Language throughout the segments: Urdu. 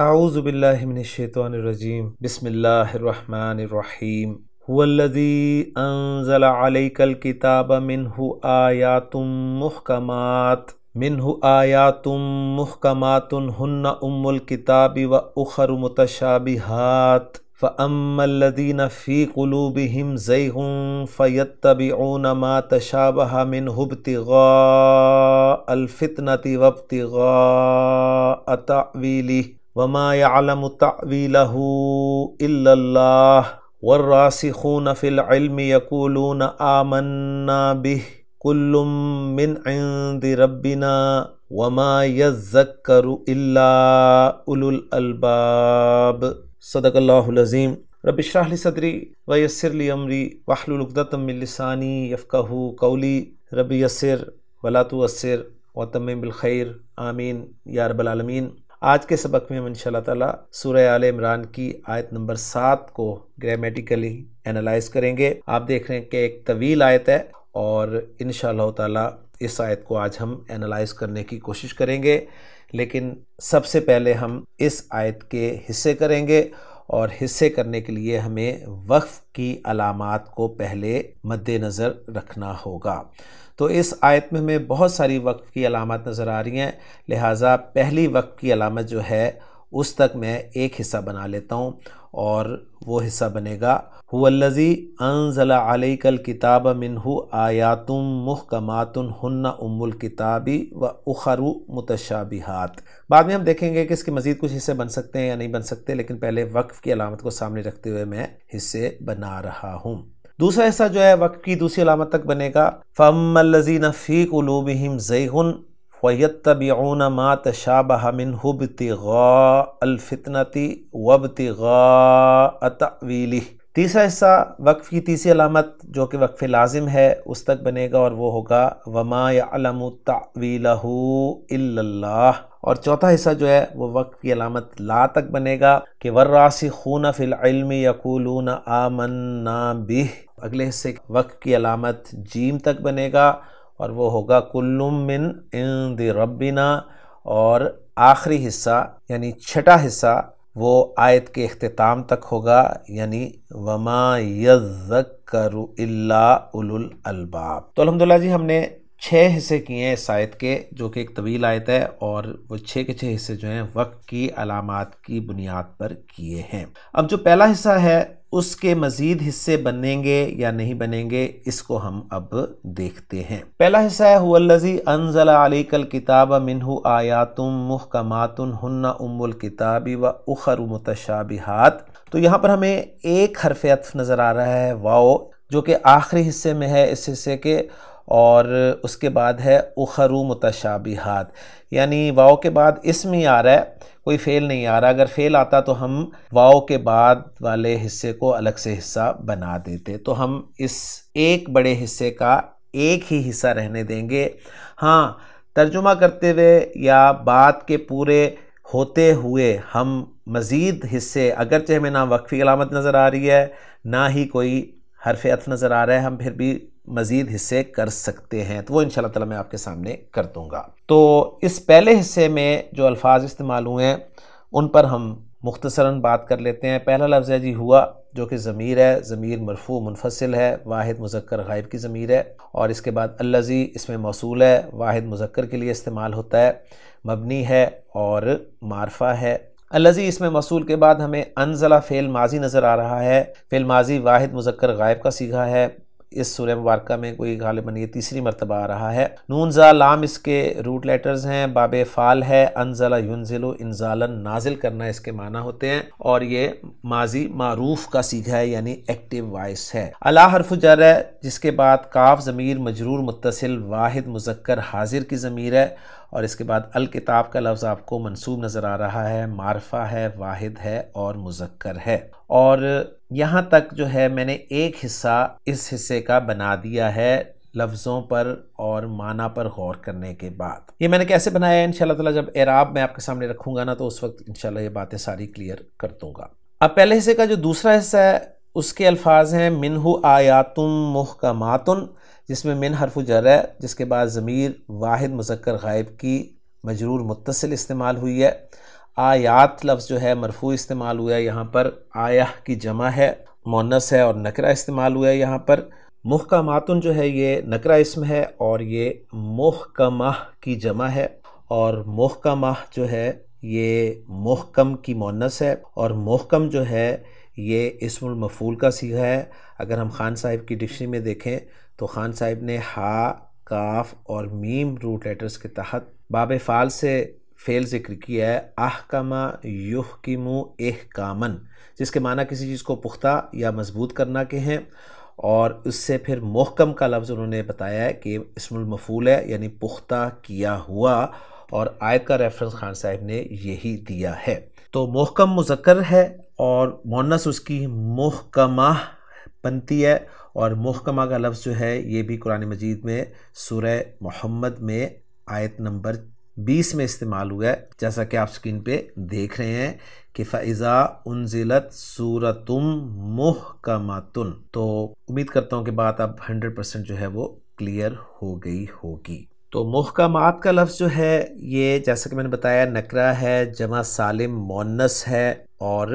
اعوذ باللہ من الشیطان الرجیم بسم اللہ الرحمن الرحیم هو الذی انزل علیک الکتاب منہ آیات محکمات ہن ام الکتاب و اخر متشابہات فاما الذین فی قلوبہم زیغ فیتبعون ما تشابہ منہ ابتغاء الفتنۃ وابتغاء تأویلہ وما يعلم تأويله إلا الله والراسخون في العلم يقولون آمنا به كل من عند ربنا وما يذكر إلا أولو الألباب صدق الله العظیم رب اشرح لي صدری ويسر لي امری واحلل عقدۃ من لسانی یفقہوا قولی رب یسر ولا تعسر وتمم بالخیر آمین یا رب العالمین۔ آج کے سبق میں ہم انشاءاللہ تعالیٰ سورہ آل عمران کی آیت نمبر 7 کو گرامیٹیکلی انالائز کریں گے۔ آپ دیکھ رہے ہیں کہ ایک طویل آیت ہے اور انشاءاللہ تعالیٰ اس آیت کو آج ہم انالائز کرنے کی کوشش کریں گے، لیکن سب سے پہلے ہم اس آیت کے حصے کریں گے، اور حصے کرنے کے لیے ہمیں وقف کی علامات کو پہلے مد نظر رکھنا ہوگا۔ تو اس آیت میں ہمیں بہت ساری وقف کی علامات نظر آ رہی ہیں، لہٰذا پہلی وقف کی علامت جو ہے اس تک میں ایک حصہ بنا لیتا ہوں، اور وہ حصہ بنے گا هو الذی انزل علیک الکتاب منہ آیات محکمات ہن ام الکتاب و اخر متشابہات۔ بعد میں ہم دیکھیں گے کہ اس کے مزید کچھ حصے بن سکتے ہیں یا نہیں بن سکتے، لیکن پہلے وقف کی علامت کو سامنے رکھتے ہوئے میں حصے بنا رہا ہوں۔ دوسرا حصہ جو ہے وقف کی دوسری علامت تک بنے گا فَأَمَّا الَّذِينَ فِي قُلُوبِهِمْ زَيْغٌ وَيَتَّبِعُونَ مَا تَشَابَهَ مِنْهُ ابْتِغَاءَ الْفِتْنَةِ وَابْتِغَاءَ تَأْوِيلِهِ۔ تیسرا حصہ وقف کی تیسری علامت جو کہ وقف لازم ہے اس تک بنے گا، اور وہ ہوگا وَمَا يَعْلَمُ تَأْوِيلَهُ إِلَّا اللَّهُ۔ اور چوتھا حصہ جو ہے وہ وقف کی علامت لا تک بنے گا کہ وَالرَّاسِخُونَ فِي الْعِلْمِ يَقُولُونَ آمَنَّا بِهِ۔ اگلے حصے وقف کی علامت جیم تک بنے گا، اور وہ ہوگا کُلٌّ مِّن عِندِ رَبِّنَا۔ اور آخری حصہ یعنی چھٹا حصہ وہ آیت کے اختتام تک ہوگا، یعنی وَمَا يَذَّكَّرُ إِلَّا أُولُو الْأَلْبَابِ۔ تو الحمدللہ جی ہم نے 6 حصے کیے ہیں اس آیت کے، جو کہ ایک طویل آیت ہے، اور وہ 6 کے 6 حصے جو ہیں وقف کی علامات کی بنیاد پر کیے ہیں۔ اب جو پہلا حصہ ہے اس کے مزید حصے بنیں گے یا نہیں بنیں گے، اس کو ہم اب دیکھتے ہیں۔ پہلا حصہ ہے هو الذی انزل علیک الکتاب منہ آیات محکمات ہن ام الکتاب و اخر متشابہات۔ تو یہاں پر ہمیں ایک حرف عطف نظر آ رہا ہے واو، جو کہ آخری حصے میں ہے اس حصے کے، اور اس کے بعد ہے اخر متشابہات، یعنی واو کے بعد اسم ہی آ رہا ہے، کوئی فعل نہیں آ رہا۔ اگر فعل آتا تو ہم واو کے بعد والے حصے کو الگ سے حصہ بنا دیتے، تو ہم اس ایک بڑے حصے کا ایک ہی حصہ رہنے دیں گے۔ ہاں، ترجمہ کرتے ہوئے یا بات کے پورے ہوتے ہوئے ہم مزید حصے، اگرچہ ہمیں نہ وقفی علامت نظر آ رہی ہے نہ ہی کوئی حرف عطف نظر آ رہا ہے، ہم پھر بھی مزید حصے کر سکتے ہیں، تو وہ انشاءاللہ تعالیٰ میں آپ کے سامنے کر دوں گا۔ تو اس پہلے حصے میں جو الفاظ استعمال ہوئے ہیں ان پر ہم مختصراً بات کر لیتے ہیں۔ پہلا لفظ ہے جی ہوا، جو کہ ضمیر ہے، ضمیر مرفوع منفصل ہے، واحد مذکر غائب کی ضمیر ہے، اور اس کے بعد الذی اس میں موصول ہے، واحد مذکر کے لیے استعمال ہوتا ہے، مبنی ہے اور معرفہ ہے۔ الذی اس میں موصول کے بعد ہمیں انزلہ فعل ماضی نظر آ رہا ہے، فعل ماضی واحد مذکر غائب کا صیغہ ہے، اس سورہ مبارکہ میں کوئی غالباً یہ تیسری مرتبہ آ رہا ہے۔ نون زا لام اس کے روٹ لیٹرز ہیں، باب فعل ہے، انزل ینزل انزالا نازل کرنا اس کے معنی ہوتے ہیں، اور یہ ماضی معروف کا صیغہ ہے، یعنی ایکٹیو وائس ہے۔ الا حرف جر ہے، جس کے بعد کاف ضمیر مجرور متصل واحد مذکر حاضر کی ضمیر ہے، اور اس کے بعد الکتاب کا لفظ آپ کو منصوب نظر آ رہا ہے، معرفہ ہے، واحد ہے اور مذکر ہے۔ اور یہاں تک جو ہے میں نے ایک حصہ اس حصے کا بنا دیا ہے لفظوں پر اور معنی پر غور کرنے کے بعد۔ یہ میں نے کیسے بنایا ہے انشاءاللہ تعالیٰ جب اعراب میں آپ کے سامنے رکھوں گا نا تو اس وقت انشاءاللہ یہ باتیں ساری کلیئر کر دوں گا۔ اب پہلے حصے کا جو دوسرا حصہ ہے اس کے الفاظ ہیں منہ آیات محکمات، جس میں من حرف جر ہے، جس کے بعد ضمیر واحد مذکر غائب کی مجرور متصل استعمال ہوئی ہے۔ آیات لفظ جو ہے مرفوع استعمال ہوا ہے یہاں پر، آیہ کی جمع ہے، مؤنث ہے اور نکرہ استعمال ہوا ہے یہاں پر۔ محکماتن جو ہے یہ نکرہ اسم ہے اور یہ محکمہ کی جمع ہے، اور محکمہ جو ہے یہ محکم کی مؤنث ہے، اور محکم جو ہے یہ اسم المفعول کا صیغہ ہے۔ اگر ہم خان صاحب کی ڈکشنری میں دیکھیں تو خان صاحب نے ہا، کاف اور میم روٹ لیٹرز کے تحت باب فعل سے فعل ذکر کیا ہے، احکمہ یحکمو احکامن، جس کے معنی کسی چیز کو پختہ یا مضبوط کرنا کے ہیں، اور اس سے پھر محکم کا لفظ انہوں نے بتایا ہے کہ اسم المفعول ہے، یعنی پختہ کیا ہوا، اور آیت کا ریفرنس خان صاحب نے یہی دیا ہے۔ تو محکم مذکر ہے اور مؤنث اس کی محکمہ بنتی ہے، اور محکمہ کا لفظ جو ہے یہ بھی قرآن مجید میں سورہ محمد میں آیت نمبر 20 میں استعمال ہوا ہے، جیسا کہ آپ سکرین پہ دیکھ رہے ہیں کہ فَإِذَا أُنزِلَتْ سُورَةٌ مُحْكَمَةٌ۔ تو امید کرتا ہوں کہ بات اب 100% جو ہے وہ کلیئر ہو گئی ہوگی۔ تو محکمات کا لفظ جو ہے یہ جیسا کہ میں نے بتایا نکرہ ہے، جمع سالم مؤنث ہے اور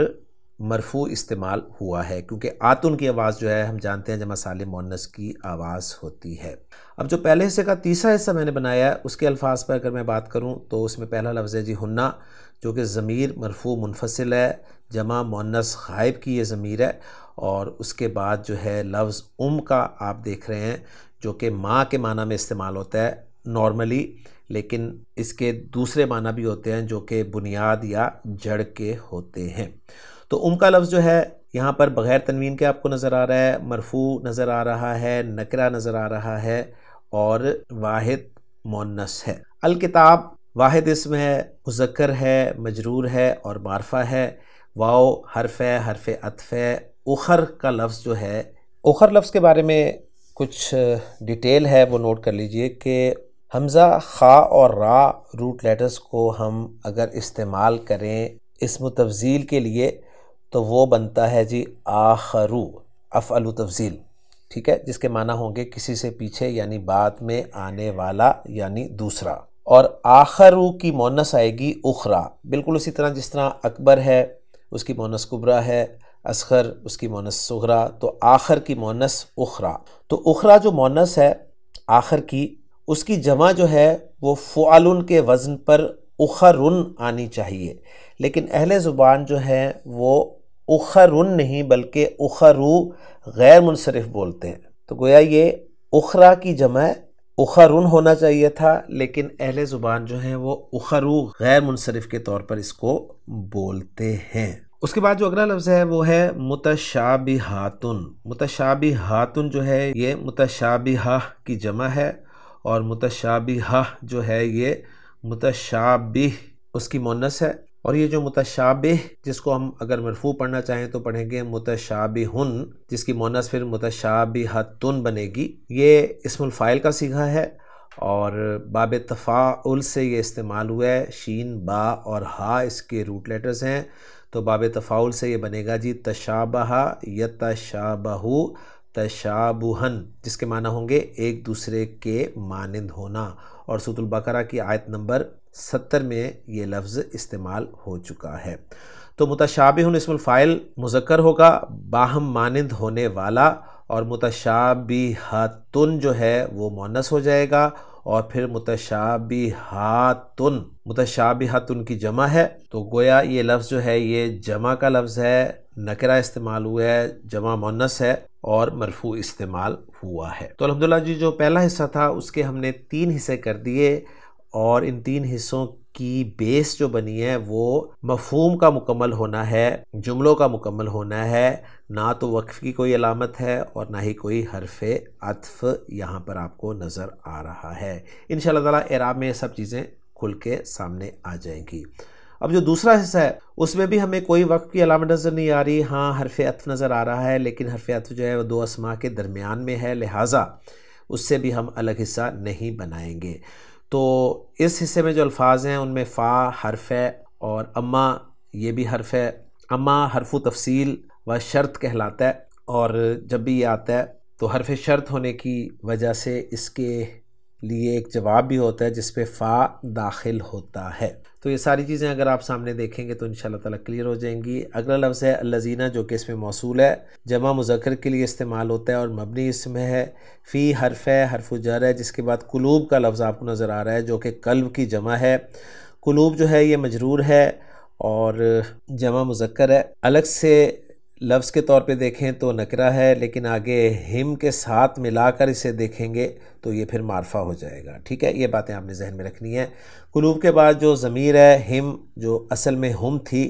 مرفوع استعمال ہوا ہے، کیونکہ آتن کی آواز جو ہے ہم جانتے ہیں جمع سالم مؤنث کی آواز ہوتی ہے۔ اب جو پہلے حصے کا تیسرا حصہ میں نے بنایا ہے اس کے الفاظ پر اگر میں بات کروں تو اس میں پہلا لفظ ہے جی ہنہ، جو کہ ضمیر مرفوع منفصل ہے، جمع مؤنث غائب کی یہ ضمیر ہے، اور اس کے بعد جو ہے لفظ کا آپ دیکھ رہے ہیں جو کہ ماں کے معنی میں استعمال ہوتا ہے نارملی، لیکن اس کے دوسرے معنی بھی ہوتے ہیں جو کہ بنیاد یا جڑ کے ہوتے ہیں۔ تو کا لفظ جو ہے یہاں پر بغیر تنوین کے آپ کو نظر آ رہا ہے، مرفوع نظر آ رہا ہے، نکرہ نظر آ رہا ہے، اور واحد مؤنث ہے۔ الکتاب واحد اسم ہے، مذکر ہے، مجرور ہے اور معرفہ ہے، واو حرف ہے، حرف عطف ہے۔ اخر کا لفظ جو ہے، اخر لفظ کے بارے میں کچھ ڈیٹیل ہے وہ نوٹ کر لیجئے کہ حمزہ، خا اور را روٹ لیٹرز کو ہم اگر استعمال کریں اسم تفضیل کے لیے تو وہ بنتا ہے جی آخرو، افعل تفضیل، ٹھیک ہے، جس کے معنی ہوں گے کسی سے پیچھے یعنی بعد میں آنے والا یعنی دوسرا۔ اور آخرو کی مؤنث آئے گی اخرا، بالکل اسی طرح جس طرح اکبر ہے اس کی مؤنث کبرا ہے، اصغر اس کی مؤنث صغرا، تو آخر کی مؤنث اخرا۔ تو اخرا جو مؤنث ہے آخر کی، اس کی جمع جو ہے وہ فعلن کے وزن پر اخرن آنی چاہیے، لیکن اہل زبان جو ہے وہ اخرن نہیں بلکہ اخرو غیر منصرف بولتے ہیں، تو گویا یہ اخرا کی جمع اخرن ہونا چاہیے تھا، لیکن اہل زبان جو ہیں وہ اخرو غیر منصرف کے طور پر اس کو بولتے ہیں۔ اس کے بعد جو اگلا لفظ ہے وہ ہے متشابہاتن۔ متشابہاتن جو ہے یہ متشابہہ کی جمع ہے، اور متشابہہ جو ہے یہ متشابہ اس کی مؤنث ہے، اور یہ جو متشابہ جس کو ہم اگر مرفوع پڑھنا چاہیں تو پڑھیں گے متشابہن، جس کی مؤنث پھر متشابہتن بنے گی۔ یہ اسم الفاعل کا صیغہ ہے اور باب تفاعل سے یہ استعمال ہوا ہے، شین، با اور ہا اس کے روٹ لیٹرز ہیں، تو باب تفاعل سے یہ بنے گا جی تشابہ یتشابہ تشابہن، جس کے معنی ہوں گے ایک دوسرے کے مانند ہونا، اور سورۃ البقرہ کی آیت نمبر 70 میں یہ لفظ استعمال ہو چکا ہے۔ تو متشابہن اسم الفاعل مذکر ہوگا، باہم مانند ہونے والا، اور متشابہتن جو ہے وہ مؤنث ہو جائے گا، اور پھر متشابہاتن، متشابہتن کی جمع ہے، تو گویا یہ لفظ جو ہے یہ جمع کا لفظ ہے، نکرہ استعمال ہوا ہے، جمع مؤنث ہے اور مرفوع استعمال ہوا ہے۔ تو الحمدللہ جی جو پہلا حصہ تھا اس کے ہم نے 3 حصے کر دیے، اور ان 3 حصوں کی بیس جو بنی ہے وہ مفہوم کا مکمل ہونا ہے، جملوں کا مکمل ہونا ہے، نہ تو وقف کی کوئی علامت ہے اور نہ ہی کوئی حرف عطف یہاں پر آپ کو نظر آ رہا ہے۔ انشاءاللہ تعالی اعراب میں یہ سب چیزیں کھل کے سامنے آ جائیں گی۔ اب جو دوسرا حصہ ہے اس میں بھی ہمیں کوئی وقف کی علامت نظر نہیں آ رہی، ہاں حرف عطف نظر آ رہا ہے، لیکن حرف عطف جو ہے وہ 2 اسماء کے درمیان میں ہے، لہٰذا اس سے بھی ہم الگ حصہ نہیں بنائیں گے۔ تو اس حصے میں جو الفاظ ہیں ان میں فا حرف ہے اور اما یہ بھی حرف ہے۔ اما حرف تفصیل و شرط کہلاتا ہے، اور جب بھی یہ آتا ہے تو حرف شرط ہونے کی وجہ سے اس کے لیے ایک جواب بھی ہوتا ہے جس پہ فا داخل ہوتا ہے۔ تو یہ ساری چیزیں اگر آپ سامنے دیکھیں گے تو انشاءاللہ تعالیٰ کلیئر ہو جائیں گی۔ اگلا لفظ ہے الذین، جو کہ اس میں موصول ہے، جمع مذکر کے لیے استعمال ہوتا ہے اور مبنی اسم ہے۔ فی حرف ہے، حرف جر ہے، جس کے بعد قلوب کا لفظ آپ کو نظر آ رہا ہے جو کہ قلب کی جمع ہے۔ قلوب جو ہے یہ مجرور ہے اور جمع مذکر ہے۔ الگ سے لفظ کے طور پہ دیکھیں تو نکرہ ہے، لیکن آگے ہم کے ساتھ ملا کر اسے دیکھیں گے تو یہ پھر معرفہ ہو جائے گا، ٹھیک ہے؟ یہ باتیں آپ نے ذہن میں رکھنی ہیں۔ قلوب کے بعد جو ضمیر ہے ہم، جو اصل میں ہم تھی،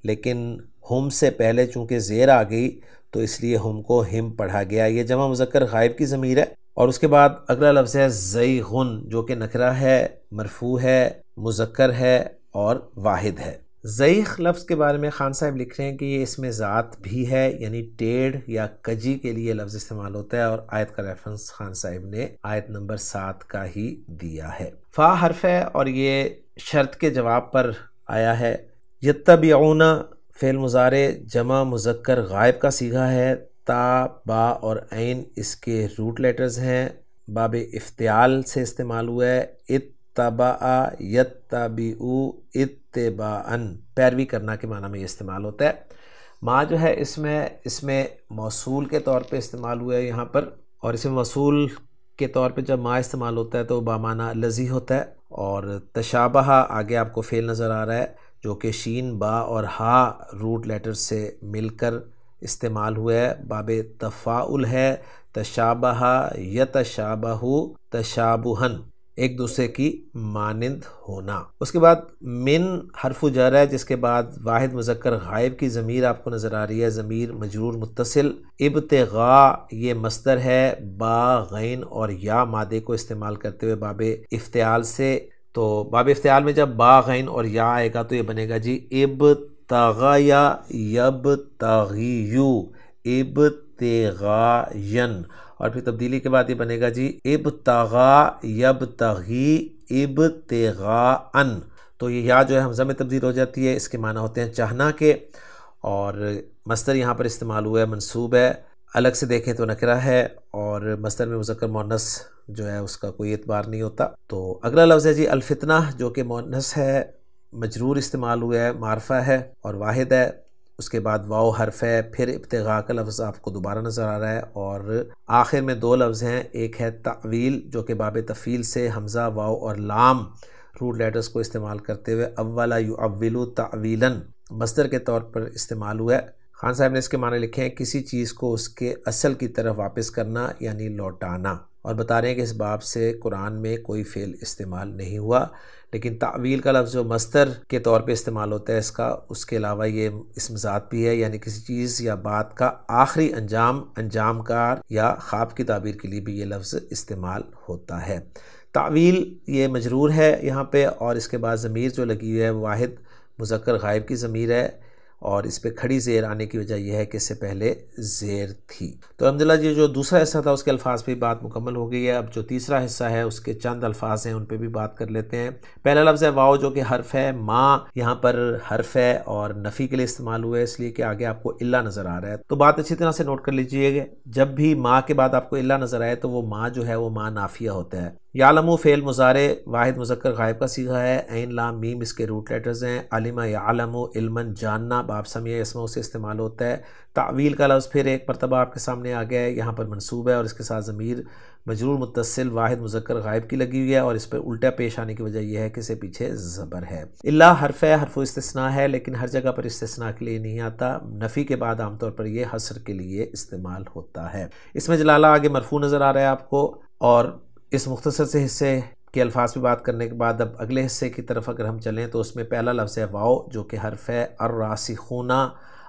لیکن ہم سے پہلے چونکہ زیر آ گئی تو اس لیے ہم کو ہم پڑھا گیا۔ یہ جمع مذکر غائب کی ضمیر ہے۔ اور اس کے بعد اگلا لفظ ہے زیغن، جو کہ نکرہ ہے، مرفوع ہے، مذکر ہے اور واحد ہے۔ زیغ لفظ کے بارے میں خان صاحب لکھ رہے ہیں کہ یہ اس میں ذات بھی ہے، یعنی ٹیڑھ یا کجی کے لیے لفظ استعمال ہوتا ہے، اور آیت کا ریفرنس خان صاحب نے آیت نمبر 7 کا ہی دیا ہے۔ فا حرف ہے اور یہ شرط کے جواب پر آیا ہے۔ یتبعون فعل مضارع جمع مذکر غائب کا صیغہ ہے۔ تا، با اور عین اس کے روٹ لیٹرز ہیں، باب افتعال سے استعمال ہوا ہے۔ اتبع یتبعو اتباعا، پیروی کرنا کے معنی میں یہ استعمال ہوتا ہے۔ ما جو ہے اس میں موصول کے طور پہ استعمال ہوا ہے یہاں پر، اور اس میں موصول کے طور پہ جب ما استعمال ہوتا ہے تو بامعنی الذی ہوتا ہے۔ اور تشابہ آگے آپ کو فعل نظر آ رہا ہے جو کہ شین، با اور ہا روٹ لیٹر سے مل کر استعمال ہوا ہے، باب تفاعل ہے۔ تشابہ یتشابہ تشابہن، ایک دوسرے کی مانند ہونا۔ اس کے بعد من حرف جر ہے، جس کے بعد واحد مذکر غائب کی ضمیر آپ کو نظر آ رہی ہے، ضمیر مجرور متصل۔ ابتغاء یہ مصدر ہے، با، غین اور یا مادے کو استعمال کرتے ہوئے باب افتعال سے۔ تو باب افتعال میں جب با، غین اور یا آئے گا تو یہ بنے گا جی ابتغیا یبتغیو، ابتغاین، اور پھر تبدیلی کے بعد یہ بنے گا جی ابتغا یبتغی ابتغاءن۔ تو یہ یا جو ہے حمزہ میں تبدیل ہو جاتی ہے، اس کے معنی ہوتے ہیں چاہنا کے، اور مصدر یہاں پر استعمال ہوا ہے، منصوب ہے۔ الگ سے دیکھیں تو نکرہ ہے، اور مصدر میں مذکر مؤنث جو ہے اس کا کوئی اعتبار نہیں ہوتا۔ تو اگلا لفظ ہے جی الفتنہ، جو کہ مؤنث ہے، مجرور استعمال ہوا ہے، معرفہ ہے اور واحد ہے۔ اس کے بعد واو حرف ہے، پھر ابتغاء کا لفظ آپ کو دوبارہ نظر آ رہا ہے، اور آخر میں 2 لفظ ہیں، ایک ہے تعویل جو کہ باب تفعیل سے حمزہ، واو اور لام روٹ لیٹرز کو استعمال کرتے ہوئے اولا یعولو تعویلاً مصدر کے طور پر استعمال ہوا ہے۔ خان صاحب نے اس کے معنی لکھے ہیں کسی چیز کو اس کے اصل کی طرف واپس کرنا، یعنی لوٹانا، اور بتا رہے ہیں کہ اس باب سے قرآن میں کوئی فعل استعمال نہیں ہوا، لیکن تعویل کا لفظ جو مصدر کے طور پہ استعمال ہوتا ہے اس کے علاوہ یہ اسم ذات بھی ہے، یعنی کسی چیز یا بات کا آخری انجام کار یا خواب کی تعبیر کے لیے بھی یہ لفظ استعمال ہوتا ہے۔ تعویل یہ مجرور ہے یہاں پہ، اور اس کے بعد ضمیر جو لگی ہوئی ہے واحد مذکر غائب کی ضمیر ہے، اور اس پہ کھڑی زیر آنے کی وجہ یہ ہے کہ اس سے پہلے زیر تھی۔ تو الحمدللہ یہ جو دوسرا حصہ تھا اس کے الفاظ پہ بات مکمل ہو گئی ہے۔ اب جو تیسرا حصہ ہے اس کے چند الفاظ ہیں، ان پہ بھی بات کر لیتے ہیں۔ پہلا لفظ ہے واو، جو کہ حرف ہے۔ ما یہاں پر حرف ہے اور نفی کے لیے استعمال ہوا ہے، اس لیے کہ آگے آپ کو الا نظر آ رہا ہے۔ تو بات اچھی طرح سے نوٹ کر لیجئے گا، جب بھی ما کے بعد آپ کو الا نظر آئے تو وہ ما جو ہے وہ ما نافیہ ہوتا ہے۔ یعلم فعل مضارع واحد مذکر غائب کا صیغہ ہے، عین لام میم اس کے روٹ لیٹرز ہیں۔ علم یعلم علما، جاننا، باب سمیع اسمہ سے استعمال ہوتا ہے۔ تعویل کا لفظ پھر ایک مرتبہ آپ کے سامنے آ گیا ہے، یہاں پر منصوب ہے اور اس کے ساتھ ضمیر مجرور متصل واحد مذکر غائب کی لگی ہوئی ہے، اور اس پر الٹا پیش آنے کی وجہ یہ ہے کہ اسے پیچھے زبر ہے۔ الا حرف ہے، حرف استثناء ہے، لیکن ہر جگہ پر استثناء کے لیے نہیں آتا، نفی کے بعد عام طور پر یہ حصر کے لیے استعمال ہوتا ہے۔ اس میں جلالہ آگے مرفوع نظر آ رہا ہے آپ کو، اور اس مختصر سے حصے کے الفاظ پہ بات کرنے کے بعد اب اگلے حصے کی طرف اگر ہم چلیں تو اس میں پہلا لفظ ہے واو، جو کہ حرف ہے۔ الراسخون،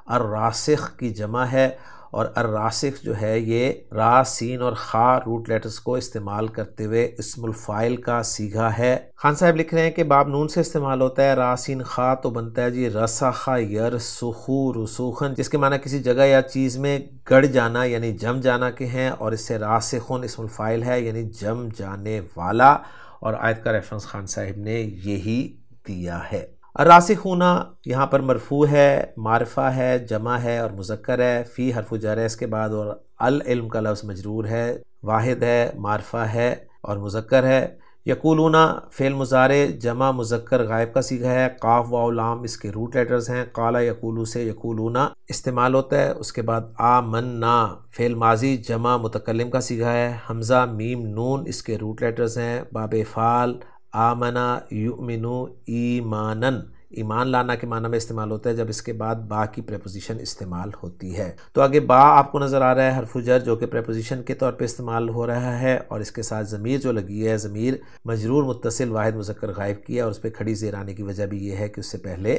الراسخ کی جمع ہے، اور الراسخ جو ہے یہ را، سین اور خا روٹ لیٹرز کو استعمال کرتے ہوئے اسم الفاعل کا صیغہ ہے۔ خان صاحب لکھ رہے ہیں کہ باب نون سے استعمال ہوتا ہے، را سین خا تو بنتا ہے جی رسخ یرسخو رسوخن، جس کے معنی کسی جگہ یا چیز میں گڑ جانا یعنی جم جانا کے ہیں، اور اس سے راسخن اسم الفاعل ہے یعنی جم جانے والا، اور آیت کا ریفرنس خان صاحب نے یہی دیا ہے۔ الراسخون یہاں پر مرفوع ہے، معرفہ ہے، جمع ہے اور مذکر ہے۔ فی حرف جر ہے اس کے بعد، اور العلم کا لفظ مجرور ہے، واحد ہے، معرفہ ہے اور مذکر ہے۔ یقولون فعل مضارع جمع مذکر غائب کا صیغہ ہے، قاف واو لام اس کے روٹ لیٹرز ہیں، قال یقولو سے یقولون استعمال ہوتا ہے۔ اس کے بعد آمنا فعل ماضی جمع متکلم کا صیغہ ہے، حمزہ میم نون اس کے روٹ لیٹرز ہیں، باب افعال آمنا یؤمنو ایمانن ایمان لانا کے معنی میں استعمال ہوتا ہے جب اس کے بعد با کی پریپوزیشن استعمال ہوتی ہے۔ تو آگے با آپ کو نظر آ رہا ہے حرف جر جو کہ پریپوزیشن کے طور پہ استعمال ہو رہا ہے، اور اس کے ساتھ ضمیر جو لگی ہے، ضمیر مجرور متصل واحد مذکر غائب کی ہے، اور اس پہ کھڑی زیر آنے کی وجہ بھی یہ ہے کہ اس سے پہلے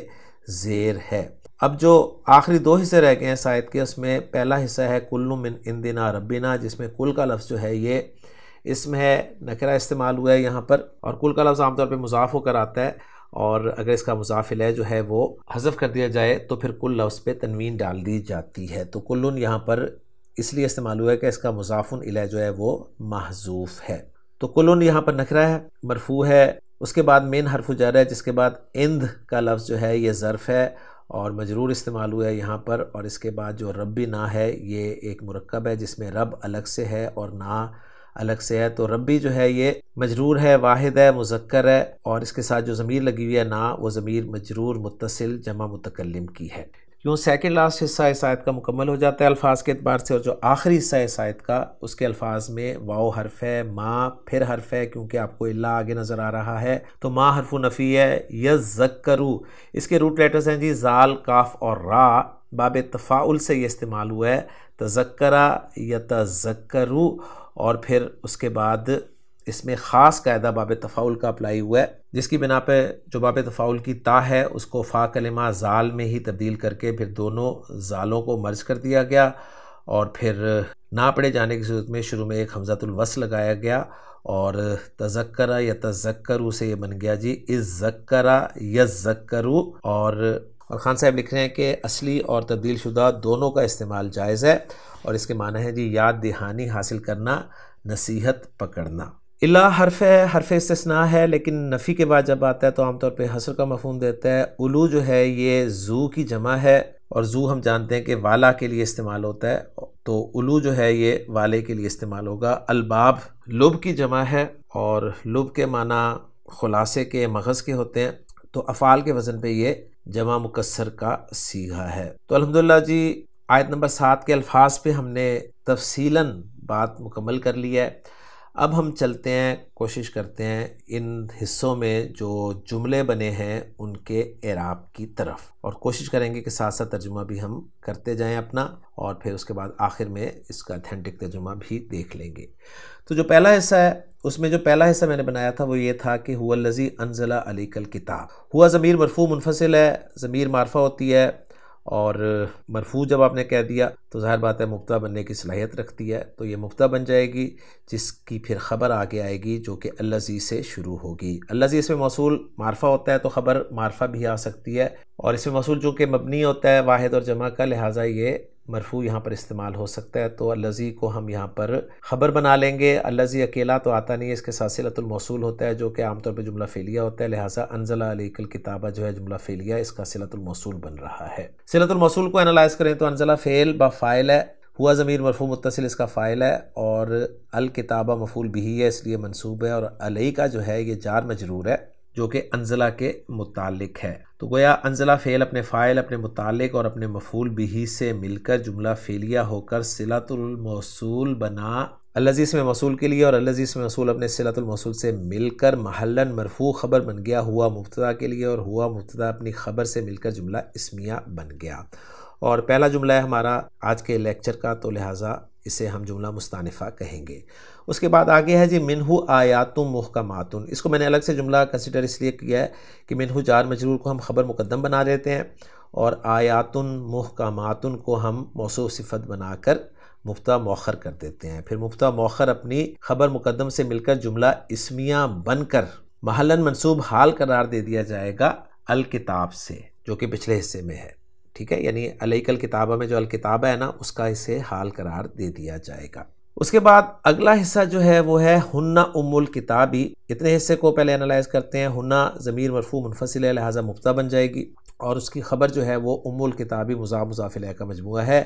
زیر ہے۔ اب جو آخری دو حصے رہ گئے ہیں اس آیت کے، اس میں پہلا حصہ ہے کل من عندنا ربنا، جس میں کل کا لفظ جو ہے یہ اسم ہے، نکرہ استعمال ہوا ہے یہاں پر، اور کل کا لفظ عام طور پہ مضاف ہو کر آتا ہے، اور اگر اس کا مضاف الیہ جو ہے وہ حذف کر دیا جائے تو پھر کل لفظ پہ تنوین ڈال دی جاتی ہے۔ تو کلن یہاں پر اس لیے استعمال ہوا ہے کہ اس کا مضاف الیہ جو ہے وہ محذوف ہے۔ تو کلن یہاں پر نکرہ ہے، مرفوع ہے، اس کے بعد من حرف جر ہے، جس کے بعد اند کا لفظ جو ہے یہ ظرف ہے اور مجرور استعمال ہوا ہے یہاں پر، اور اس کے بعد جو ربی نا ہے یہ ایک مرکب ہے جس میں رب الگ سے ہے اور نا الگ سے ہے۔ تو ربی جو ہے یہ مجرور ہے، واحد ہے، مذکر ہے، اور اس کے ساتھ جو ضمیر لگی ہوئی ہے نا، وہ ضمیر مجرور متصل جمع متکلم کی ہے۔ یوں سیکنڈ لاسٹ حصہ اس آیت کا مکمل ہو جاتا ہے الفاظ کے اعتبار سے، اور جو آخری حصہ اس آیت کا اس کے الفاظ میں واو حرف ہے، ما پھر حرف ہے کیونکہ آپ کو الا آگے نظر آ رہا ہے، تو ما حرف نفی ہے، یذکرو اس کے روٹ لیٹرز ہیں جی زال کاف اور را، باب تفاعل سے یہ استعمال ہوا ہے، تذکرہ یتذکرو، اور پھر اس کے بعد اس میں خاص قاعدہ باب تفاعل کا اپلائی ہوا ہے، جس کی بنا پہ جو باب تفاعل کی تا ہے اس کو فا کلمہ زال میں ہی تبدیل کر کے پھر دونوں زالوں کو مرج کر دیا گیا، اور پھر نہ پڑھے جانے کی صورت میں شروع میں ایک حمزۃ الوصل لگایا گیا، اور تذکرہ یا تذکرو سے یہ بن گیا جی از ذکرہ یذکرو، اور خان صاحب لکھ رہے ہیں کہ اصلی اور تبدیل شدہ دونوں کا استعمال جائز ہے، اور اس کے معنی ہے جی یاد دہانی حاصل کرنا، نصیحت پکڑنا۔ الا حرف استثناء ہے، لیکن نفی کے بعد جب آتا ہے تو عام طور پہ حصر کا مفہوم دیتا ہے۔ الو جو ہے یہ زو کی جمع ہے، اور زو ہم جانتے ہیں کہ والا کے لیے استعمال ہوتا ہے، تو الو جو ہے یہ والے کے لیے استعمال ہوگا۔ الباب لب کی جمع ہے، اور لب کے معنی خلاصے کے مغز کے ہوتے ہیں، تو افعال کے وزن پہ یہ جمع مکسر کا صیغہ ہے۔ تو الحمدللہ جی آیت نمبر 7 کے الفاظ پہ ہم نے تفصیلاً بات مکمل کر لی ہے۔ اب ہم چلتے ہیں، کوشش کرتے ہیں ان حصوں میں جو جملے بنے ہیں ان کے اعراب کی طرف، اور کوشش کریں گے کہ ساتھ ساتھ ترجمہ بھی ہم کرتے جائیں اپنا، اور پھر اس کے بعد آخر میں اس کا اتھینٹک ترجمہ بھی دیکھ لیں گے۔ تو جو پہلا حصہ ہے اس میں جو پہلا حصہ میں نے بنایا تھا وہ یہ تھا کہ هو الذی انزل علیک الکتاب، ہوا ضمیر مرفوع منفصل ہے، ضمیر معرفہ ہوتی ہے، اور مرفوع جب آپ نے کہہ دیا تو ظاہر بات ہے مبتدا بننے کی صلاحیت رکھتی ہے، تو یہ مبتدا بن جائے گی جس کی پھر خبر آگے آئے گی جو کہ الذی سے شروع ہوگی۔ الذی اس میں موصول معرفہ ہوتا ہے تو خبر معرفہ بھی آ سکتی ہے، اور اس میں موصول جو کہ مبنی ہوتا ہے واحد اور جمع کا، لہٰذا یہ مرفوع یہاں پر استعمال ہو سکتا ہے، تو الذی کو ہم یہاں پر خبر بنا لیں گے۔ الذی اکیلا تو آتا نہیں ہے، اس کے ساتھ صلۃ الموصول ہوتا ہے جو کہ عام طور پہ جملہ فعلیہ ہوتا ہے، لہٰذا انزل علیک الکتاب جو ہے جملہ فعلیہ، اس کا صلۃ الموصول بن رہا ہے۔ صلۃ الموصول کو انالائز کریں تو انزل فعل با فاعل ہے، ہوا ضمیر مرفوع متصل اس کا فاعل ہے، اور الکتابہ مفعول بہ ہے اس لیے منصوب ہے، اور علیک کا جو ہے یہ جار مجرور ہے جو کہ انزلہ کے متعلق ہے۔ تو گویا انزلہ فعل اپنے فاعل، اپنے متعلق اور اپنے مفعول بہ سے مل کر جملہ فعلیہ ہو کر صلۃ الموصول بنا، الذی اسم موصول کے لیے اور الذی اسم موصول اپنے صلۃ الموصول سے مل کر محلاً مرفوع خبر بن گیا ہوا مبتدا کے لیے، اور ہوا مبتدا اپنی خبر سے مل کر جملہ اسمیہ بن گیا۔ اور پہلا جملہ ہے ہمارا آج کے لیکچر کا، تو لہٰذا اسے ہم جملہ مستانفہ کہیں گے۔ اس کے بعد آگے ہے جی منہ آیات محکمات، اس کو میں نے الگ سے جملہ کنسیڈر اس لیے کیا ہے کہ منہ جار مجرور کو ہم خبر مقدم بنا دیتے ہیں، اور آیات محکمات کو ہم موصوف صفت بنا کر مبتدا مؤخر کر دیتے ہیں، پھر مبتدا مؤخر اپنی خبر مقدم سے مل کر جملہ اسمیہ بن کر محلاً منصوب حال قرار دے دیا جائے گا الکتاب سے، جو کہ پچھلے حصے میں ہے، ٹھیک ہے، یعنی علیک الکتابہ میں جو الکتابہ ہے نا اس کا اسے حال قرار دے دیا جائے گا۔ اس کے بعد اگلا حصہ جو ہے وہ ہے ہن ام الکتابی، اتنے حصے کو پہلے انالائز کرتے ہیں۔ ہن ضمیر مرفوع منفصل ہے لہٰذا مبتدا بن جائے گی، اور اس کی خبر جو ہے وہ ام الکتابی مضاف مضاف الیہ کا مجموعہ ہے،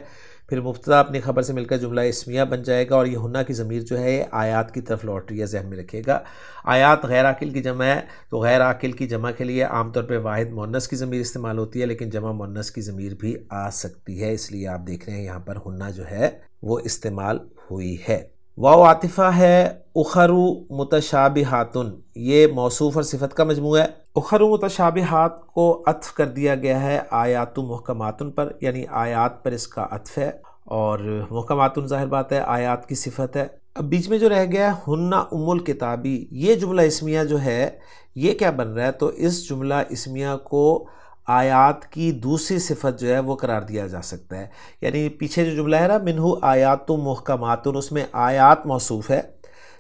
پھر مبتدا اپنی خبر سے مل کر جملہ اسمیہ بن جائے گا، اور یہ ہنہ کی ضمیر جو ہے یہ آیات کی طرف لوٹ رہی ہے، ذہن میں رکھیے گا۔ آیات غیر عاقل کی جمع ہے، تو غیر عاقل کی جمع کے لیے عام طور پہ واحد مؤنث کی ضمیر استعمال ہوتی ہے، لیکن جمع مؤنث کی ضمیر بھی آ سکتی ہے، اس لیے آپ دیکھ رہے ہیں یہاں پر ہنہ جو ہے وہ استعمال ہوئی ہے۔ واو عاطفہ ہے اخرو متشابہاتن، یہ موصوف اور صفت کا مجموعہ ہے۔ اخرو متشابہات کو عطف کر دیا گیا ہے آیات محکماتن پر، یعنی آیات پر اس کا عطف ہے، اور محکماتن ظاہر بات ہے آیات کی صفت ہے۔ اب بیچ میں جو رہ گیا ہے ہن ام الکتابی، یہ جملہ اسمیہ جو ہے یہ کیا بن رہا ہے؟ تو اس جملہ اسمیہ کو آیات کی دوسری صفت جو ہے وہ قرار دیا جا سکتا ہے، یعنی پیچھے جو جملہ ہے نا منہو آیات محکمات، اس میں آیات موصوف ہے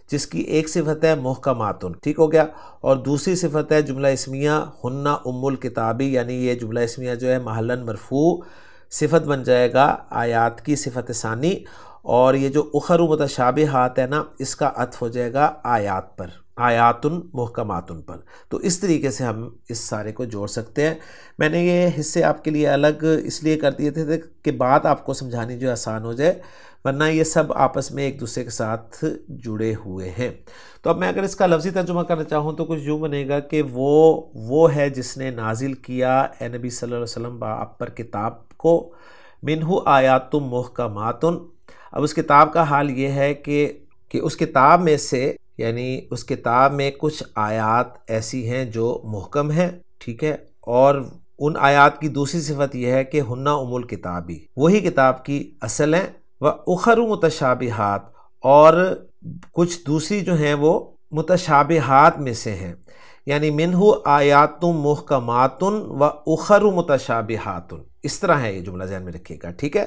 جس کی ایک صفت ہے محکمات، ٹھیک ہو گیا، اور دوسری صفت ہے جملہ اسمیہ ہن ام الکتابی، یعنی یہ جملہ اسمیہ جو ہے محلاً مرفوع صفت بن جائے گا آیات کی صفت ثانی، اور یہ جو اخر متشابہات ہے نا اس کا عطف ہو جائے گا آیات پر، آیاتن محکماتن پر۔ تو اس طریقے سے ہم اس سارے کو جوڑ سکتے ہیں۔ میں نے یہ حصے آپ کے لیے الگ اس لیے کر دیے تھے کہ بات آپ کو سمجھانی جو آسان ہو جائے، ورنہ یہ سب آپس میں ایک دوسرے کے ساتھ جڑے ہوئے ہیں۔ تو اب میں اگر اس کا لفظی ترجمہ کرنا چاہوں تو کچھ یوں بنے گا کہ وہ ہے جس نے نازل کیا اے نبی صلی اللہ علیہ وسلم آپ پر کتاب کو، منہو آیات محکمات۔ اب اس کتاب کا حال یہ ہے کہ اس کتاب میں سے، یعنی اس کتاب میں کچھ آیات ایسی ہیں جو محکم ہیں، ٹھیک ہے، اور ان آیات کی دوسری صفت یہ ہے کہ ہنہ ام الکتابی، وہی کتاب کی اصل ہیں، وَأُخَرُ مُتَشَابِہَاتٌ، اور کچھ دوسری جو ہیں وہ متشابہات میں سے ہیں، یعنی منہو آیات محکمات وَأُخَرُ مُتَشَابِہَاتٌ، اس طرح ہے یہ جملہ، ذہن میں رکھیے گا، ٹھیک ہے،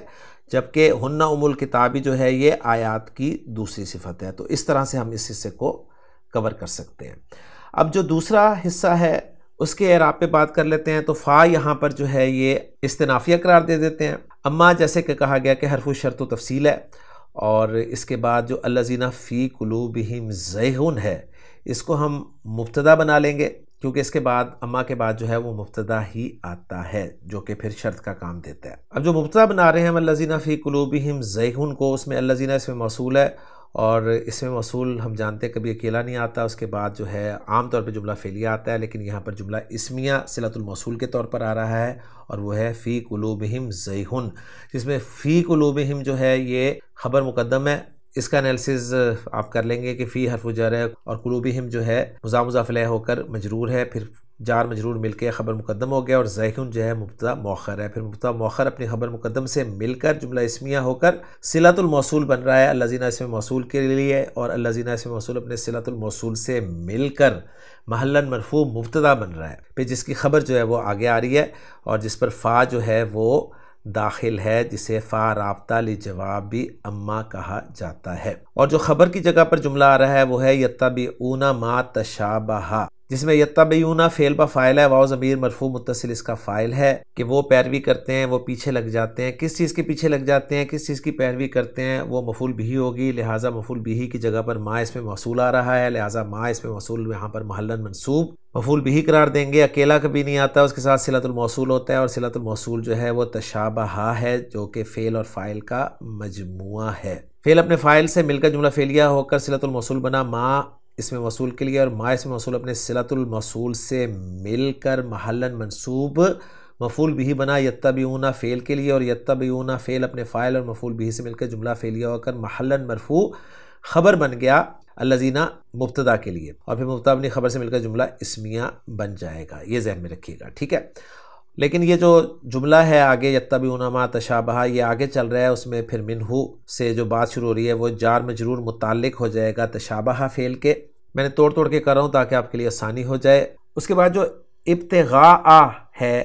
جبکہ ہنہ ام الکتابی جو ہے یہ آیات کی دوسری صفت ہے۔ تو اس طرح سے ہم اس حصے کو کور کر سکتے ہیں۔ اب جو دوسرا حصہ ہے اس کے اعراب پہ بات کر لیتے ہیں۔ تو فا یہاں پر جو ہے یہ استنافیہ قرار دے دیتے ہیں، اما جیسے کہ کہا گیا کہ حرف شرط و تفصیل ہے، اور اس کے بعد جو الذین فی قلوبہم زیغ ہے اس کو ہم مبتدا بنا لیں گے، کیونکہ اس کے بعد اما کے بعد جو ہے وہ مبتدا ہی آتا ہے جو کہ پھر شرط کا کام دیتا ہے۔ اب جو مبتدا بنا رہے ہیں ہم الذین فی قلوبہم زیغ کو، اس میں الذین اسم موصول ہے، اور اسم موصول ہم جانتے ہیں کبھی اکیلا نہیں آتا، اس کے بعد جو ہے عام طور پہ جملہ فعلیہ آتا ہے، لیکن یہاں پر جملہ اسمیہ صلۃ الموصول کے طور پر آ رہا ہے، اور وہ ہے فی قلوبہم زیغ، جس میں فی قلوبہم جو ہے یہ خبر مقدم ہے۔ اس کا انالیسز آپ کر لیں گے کہ فی حرف جر ہے، اور قلوبہم جو ہے مضاف مضاف الیہ ہو کر مجرور ہے، پھر جار مجرور مل کے خبر مقدم ہو گیا، اور زیغ جو ہے مبتدا مؤخر ہے، پھر مبتدا مؤخر اپنی خبر مقدم سے مل کر جملہ اسمیہ ہو کر صلۃ الموصول بن رہا ہے الذین اسم موصول کے لیے، اور الذین اسم موصول اپنے صلۃ الموصول سے مل کر محلاً مرفوع مبتدا بن رہا ہے، پھر جس کی خبر جو ہے وہ آگے آ رہی ہے، اور جس پر فا جو ہے وہ داخل ہے، جسے فا رابطہ لجواب اما کہا جاتا ہے۔ اور جو خبر کی جگہ پر جملہ آ رہا ہے وہ ہے یتبعون ما تشابہ، جس میں یتبعون فعل با فاعل ہے، واو ضمیر مرفوع متصل اس کا فاعل ہے، کہ وہ پیروی کرتے ہیں، وہ پیچھے لگ جاتے ہیں۔ کس چیز کے پیچھے لگ جاتے ہیں، کس چیز کی پیروی کرتے ہیں؟ وہ مفعول بہ ہوگی، لہٰذا مفعول بہ کی جگہ پر ما اس میں موصول آ رہا ہے، لہٰذا ما اس میں موصول یہاں پر محلاً منصوب مفعول بہ قرار دیں گے۔ اکیلا کبھی نہیں آتا، اس کے ساتھ صلۃ الموصول ہوتا ہے، اور صلۃ الموصول جو ہے وہ تشابہ ہے، جو کہ فعل اور فاعل کا مجموعہ ہے۔ فعل اپنے فاعل سے مل کر جملہ فعلیہ ہو کر صلۃ الموصول بنا ما اس میں موصول کے لیے، اور ما اس میں موصول اپنے صلۃ الموصول سے مل کر محلاً منصوب مفعول بہ بنا یتبعون فعل کے لیے، اور یتبعون فعل اپنے فاعل اور مفعول بہ سے مل کر جملہ فعلیہ ہو کر محلاً مرفوع خبر بن گیا الذین مبتدا کے لیے، اور پھر مبتدا اپنی خبر سے مل کر جملہ اسمیہ بن جائے گا، یہ ذہن میں رکھیے گا، ٹھیک ہے۔ لیکن یہ جو جملہ ہے آگے یتبعون ما تشابہ، یہ آگے چل رہا ہے، اس میں پھر منہو سے جو بات شروع ہو رہی ہے وہ جار مجرور متعلق ہو جائے گا تشابہ فعل کے۔ میں نے توڑ کے کر رہا ہوں تاکہ آپ کے لیے آسانی ہو جائے۔ اس کے بعد جو ابتغاء ہے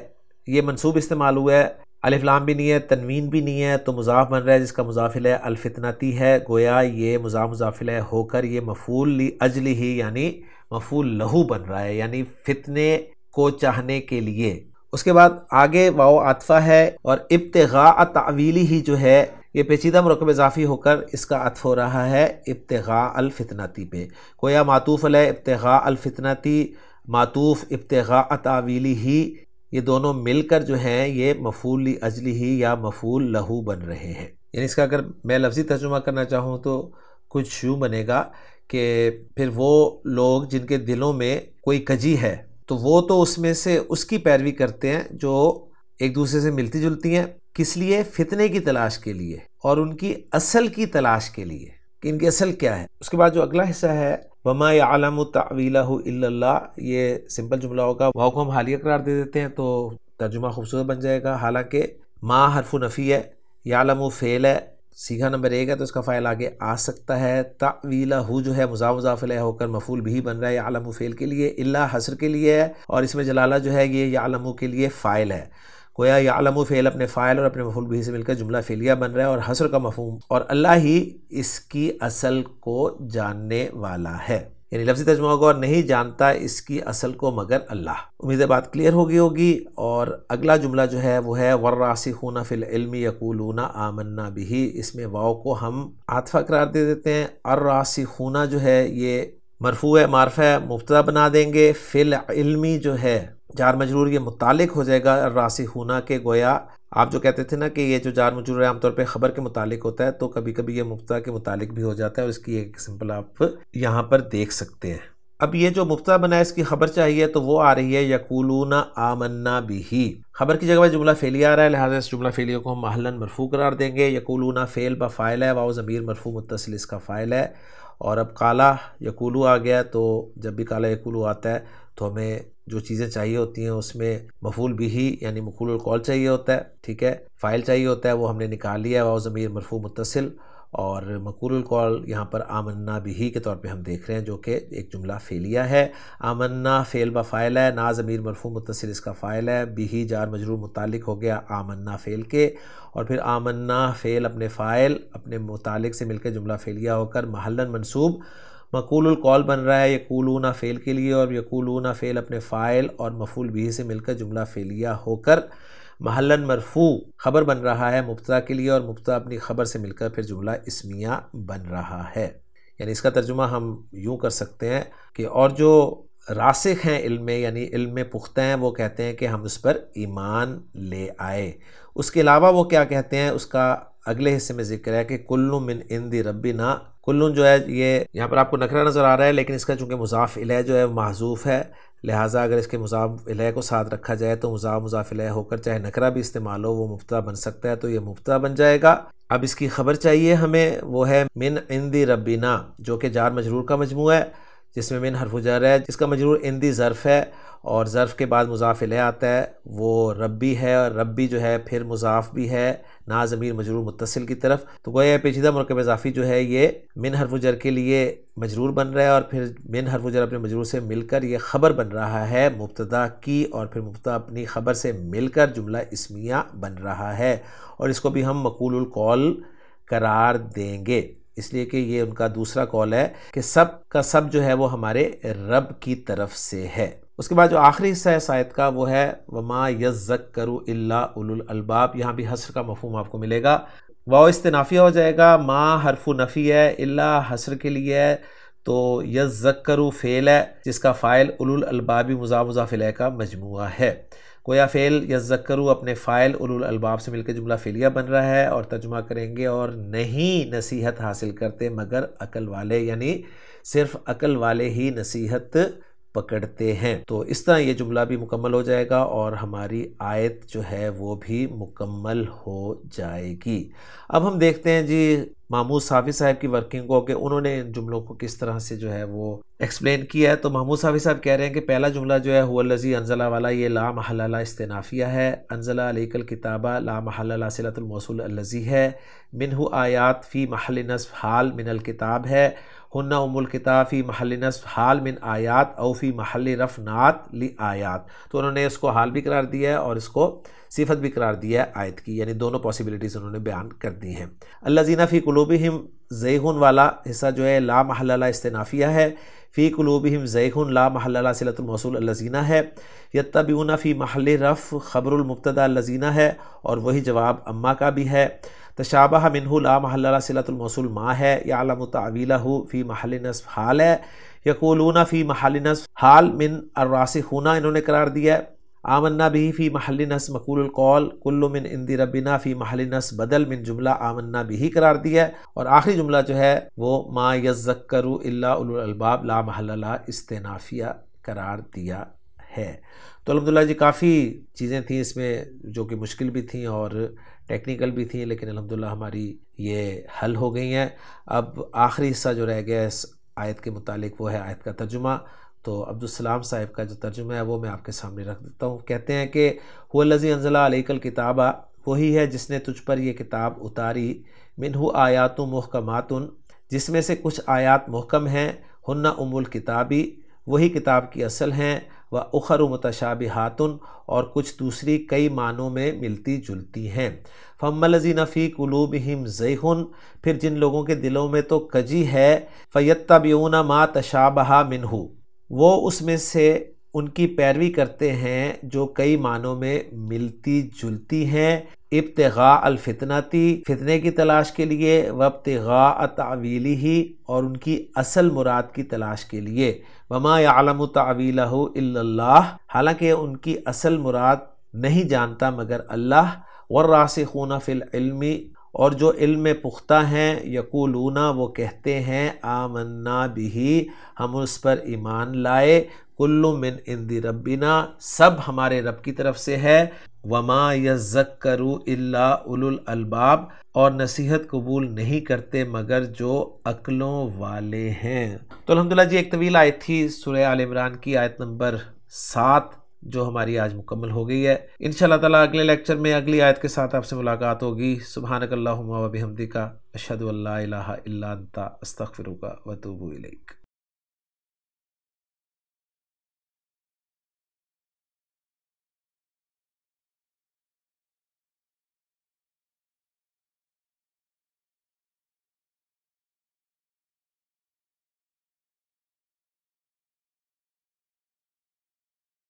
یہ منصوب استعمال ہوا ہے، الف لام بھی نہیں ہے، تنوین بھی نہیں ہے، تو مضاف بن رہا ہے جس کا مضاف الیہ الفتنتی ہے، گویا یہ مضاف الیہ ہو کر یہ مفعول لاجلہ یعنی مفعول لہو بن رہا ہے، یعنی فتنے کو چاہنے کے لیے۔ اس کے بعد آگے واو عاطفہ ہے، اور ابتغاء تعویلی ہی جو ہے یہ پیچیدہ مرکب اضافی ہو کر اس کا عطف ہو رہا ہے ابتغاء الفتنتی پہ، گویا معطوف علیہ ابتغاء الفتنتی، معطوف ابتغاء تعویلی ہی، یہ دونوں مل کر جو ہیں یہ مفعول لاجلہ یا مفعول لہو بن رہے ہیں۔ یعنی اس کا اگر میں لفظی ترجمہ کرنا چاہوں تو کچھ یوں بنے گا کہ پھر وہ لوگ جن کے دلوں میں کوئی کجی ہے تو وہ تو اس میں سے اس کی پیروی کرتے ہیں جو ایک دوسرے سے ملتی جلتی ہیں، کس لیے؟ فتنے کی تلاش کے لیے اور ان کی اصل کی تلاش کے لیے کہ ان کی اصل کیا ہے۔ اس کے بعد جو اگلا حصہ ہے وَمَا يَعْلَمُ تَعْوِيلَهُ إِلَّا اللَّهُ، یہ سمپل جملہ ہوگا، واو کو ہم حالیہ قرار دے دیتے ہیں تو ترجمہ خوبصورت بن جائے گا۔ حالانکہ ما حرف نفی ہے، یعلم فعل ہے، سیگا نمبر 1 ہے تو اس کا فاعل آگے آ سکتا ہے۔ تعویلہ جو ہے مضاف مضاف الیہ ہو کر مفعول بھی بن رہا ہے یعلم فعل کے لیے، الا حصر کے لیے ہے، اور اس میں جلالہ جو ہے یہ یعلم کے لیے فاعل ہے۔ گویا یعلم فعل اپنے فاعل اور اپنے مفعول بھی سے مل کر جملہ فعلیہ بن رہا ہے اور حصر کا مفہوم، اور اللہ ہی اس کی اصل کو جاننے والا ہے، یعنی لفظی ترجمہ ہوگا اور نہیں جانتا اس کی اصل کو مگر اللہ۔ امید ہے بات کلیئر ہوگی۔ اور اگلا جملہ جو ہے وہ ہے وَالرَّاسِخُونَ فِي الْعِلْمِ يَقُولُونَ آمَنَّا بِهِ، اس میں واو کو ہم عاطفہ قرار دے دیتے ہیں۔ الراسخون جو ہے یہ مرفوع ہے، معرفہ ہے، مبتدا بنا دیں گے۔ فی العلم جو ہے جار مجرور، یہ متعلق ہو جائے گا الراسخون کے، گویا آپ جو کہتے تھے نا کہ یہ جو جار مجرور ہے عام طور پہ خبر کے متعلق ہوتا ہے، تو کبھی کبھی یہ مبتدا کے متعلق بھی ہو جاتا ہے، اور اس کی ایک سمپل آپ یہاں پر دیکھ سکتے ہیں۔ اب یہ جو مبتدا بنا ہے اس کی خبر چاہیے تو وہ آ رہی ہے یقولون آمنا بہ، خبر کی جگہ پر جملہ فعلیہ آ رہا ہے، لہٰذا اس جملہ فعلیہ کو ہم محلاً مرفوع قرار دیں گے۔ یقولون فعل بفاعل ہے، واو ضمیر مرفوع متصل اس کا فاعل ہے، اور اب قالا یقولو آ گیا، تو جب بھی قالا یقولو آتا ہے تو ہمیں جو چیزیں چاہیے ہوتی ہیں اس میں مفعول بھی یعنی مقول القول چاہیے ہوتا ہے، ٹھیک ہے، فاعل چاہیے ہوتا ہے، وہ ہم نے نکال لیا ہے، واو ضمیر مرفوع متصل، اور مقول القول یہاں پر آمنا بھی کے طور پہ ہم دیکھ رہے ہیں جو کہ ایک جملہ فعلیہ ہے۔ آمنا فعل بفاعل ہے، نا ضمیر مرفوع متصل اس کا فاعل ہے، بھی جار مجرور متعلق ہو گیا آمنا فعل کے، اور پھر آمنا فعل اپنے فاعل اپنے متعلق سے مل کے جملہ فعلیہ ہو کر محلاً منصوب مقول القول بن رہا ہے یقولون فعل کے لیے، اور یقولون فعل اپنے فاعل اور مفعول بھی سے مل کر جملہ فعلیہ ہو کر محلاً مرفوع خبر بن رہا ہے مبتدا کے لیے، اور مبتدا اپنی خبر سے مل کر پھر جملہ اسمیہ بن رہا ہے۔ یعنی اس کا ترجمہ ہم یوں کر سکتے ہیں کہ اور جو راسخ ہیں علم میں، یعنی علم میں پختہ ہیں، وہ کہتے ہیں کہ ہم اس پر ایمان لے آئے۔ اس کے علاوہ وہ کیا کہتے ہیں، اس کا اگلے حصے میں ذکر ہے کہ کل من عند ربنا، کلن جو ہے یہ یہاں پر آپ کو نکرہ نظر آ رہا ہے، لیکن اس کا چونکہ مضاف الیہ جو ہے محذوف ہے، لہٰذا اگر اس کے مضاف الیہ کو ساتھ رکھا جائے تو مضاف الیہ ہو کر چاہے نکرہ بھی استعمال ہو وہ مبتدا بن سکتا ہے، تو یہ مبتدا بن جائے گا۔ اب اس کی خبر چاہیے ہمیں، وہ ہے من عند ربنا، جو کہ جار مجرور کا مجموعہ ہے، جس میں من حرف جر ہے، جس کا مجرور عندی ظرف ہے، اور ظرف کے بعد مضاف الیہ آتا ہے، وہ ربی ہے، اور ربی جو ہے پھر مضاف بھی ہے نا ضمیر مجرور متصل کی طرف، تو گویا پیچیدہ مرکب اضافی جو ہے یہ من حرف جر کے لیے مجرور بن رہا ہے، اور پھر من حرف جر اپنے مجرور سے مل کر یہ خبر بن رہا ہے مبتدا کی، اور پھر مبتدا اپنی خبر سے مل کر جملہ اسمیہ بن رہا ہے، اور اس کو بھی ہم مقول القول قرار دیں گے، اس لیے کہ یہ ان کا دوسرا قول ہے کہ سب کا سب جو ہے وہ ہمارے رب کی طرف سے ہے۔ اس کے بعد جو آخری حصہ ہے اس آیت کا وہ ہے وَمَا يَذَّكَّرُ إِلَّا أُولُو الْأَلْبَابِ، یہاں بھی حصر کا مفہوم آپ کو ملے گا، واو استنافیہ ہو جائے گا، ما حرف نفی ہے، الا حصر کے لیے ہے، تو یذکر فعل ہے جس کا فاعل اولو الالباب مضاف الیہ کا مجموعہ ہے، گویا فعل یذکر اپنے فاعل اولو الالباب سے مل کے جملہ فعلیہ بن رہا ہے، اور ترجمہ کریں گے اور نہیں نصیحت حاصل کرتے مگر عقل والے، یعنی صرف عقل والے ہی نصیحت پکڑتے ہیں۔ تو اس طرح یہ جملہ بھی مکمل ہو جائے گا اور ہماری آیت جو ہے وہ بھی مکمل ہو جائے گی۔ اب ہم دیکھتے ہیں جی محمود صافی صاحب کی ورکنگ کو کہ انہوں نے ان جملوں کو کس طرح سے جو ہے وہ ایکسپلین کیا ہے۔ تو محمود صافی صاحب کہہ رہے ہیں کہ پہلا جملہ جو ہے هو الذی انزل والا یہ لا محل لا استنافیہ ہے، انزل علیک الکتاب لا محل لا صلۃ الموصول الذی ہے، منہ آیات فی محل نصب حال من الکتاب ہے، ہن ام الکتاب فی محل نصب حال من آیات او فی محل رفع نعت لآیات، تو انہوں نے اس کو حال بھی قرار دیا ہے اور اس کو صفت بھی قرار دیا ہے آیت کی، یعنی دونوں پاسبلٹیز انہوں نے بیان کر دی ہیں۔ الذین فی قلوبہم زیغ والا حصہ جو ہے لا محل لا استنافیہ ہے، فی قلوبہم زیغ لا محل لا صلۃ الموصول الذین ہے، یتبعون فی محل رفع خبر المبتدا الذین ہے، اور وہی جواب اما کا بھی ہے۔ تشابہ منہ لا محل لا صلۃ الموصول ما ہے، یعلم تعویلہ فی محل نصب حال ہے، یقولون فی محل نصب حال من الراسخون انہوں نے قرار دیا ہے۔ آمنا بھی فی محل نصب مقول القول کل من عند ربنا فی محل نصب بدل من جملہ آمنا بھی قرار دیا ہے، اور آخری جملہ جو ہے وہ ما یذکر الا اولو الالباب لا محل لہا استئنافیہ قرار دیا ہے۔ تو الحمدللہ جی کافی چیزیں تھیں اس میں جو کہ مشکل بھی تھیں اور ٹیکنیکل بھی تھیں، لیکن الحمدللہ ہماری یہ حل ہو گئی ہیں۔ اب آخری حصہ جو رہ گیا اس آیت کے متعلق وہ ہے آیت کا ترجمہ۔ تو عبدالسلام صاحب کا جو ترجمہ ہے وہ میں آپ کے سامنے رکھ دیتا ہوں۔ کہتے ہیں کہ هو الذی انزل علیک الکتاب، وہی ہے جس نے تجھ پر یہ کتاب اتاری، منہ آیات محکمات، جس میں سے کچھ آیات محکم ہیں، ہن ام الکتابی، وہی کتاب کی اصل ہیں، و اخر متشابہات، اور کچھ دوسری کئی معنوں میں ملتی جلتی ہیں۔ فَأَمَّا الَّذِينَ فِي قُلُوبِهِمْ زَيْغٌ، پھر جن لوگوں کے دلوں میں تو کجی ہے، فَيَتَّبِعُونَ مَا تَشَابَهَ مِنْهُ، وہ اس میں سے ان کی پیروی کرتے ہیں جو کئی معنوں میں ملتی جلتی ہیں، ابتغاء الفتنتی، فتنے کی تلاش کے لیے، وابتغاء تعویلہ، اور ان کی اصل مراد کی تلاش کے لیے، وما یعلم تعویلہ الا اللہ، حالانکہ ان کی اصل مراد نہیں جانتا مگر اللہ، والراسخون فی العلم، اور جو علم میں پختہ ہیں، یقولون، وہ کہتے ہیں، آمنا بہ، ہم اس پر ایمان لائے، کل من عند ربنا، سب ہمارے رب کی طرف سے ہے، وما یذکر الا اولو الالباب، اور نصیحت قبول نہیں کرتے مگر جو عقلوں والے ہیں۔ تو الحمدللہ جی ایک طویل آیت تھی سورہ آل عمران کی، آیت نمبر 7، جو ہماری آج مکمل ہو گئی ہے۔ انشاءاللہ تعالیٰ اگلے لیکچر میں اگلی آیت کے ساتھ آپ سے ملاقات ہوگی۔ سبحانک اللہم و بحمدک، اشہد ان لا الہ الا انت، استغفرک و اتوب الیک۔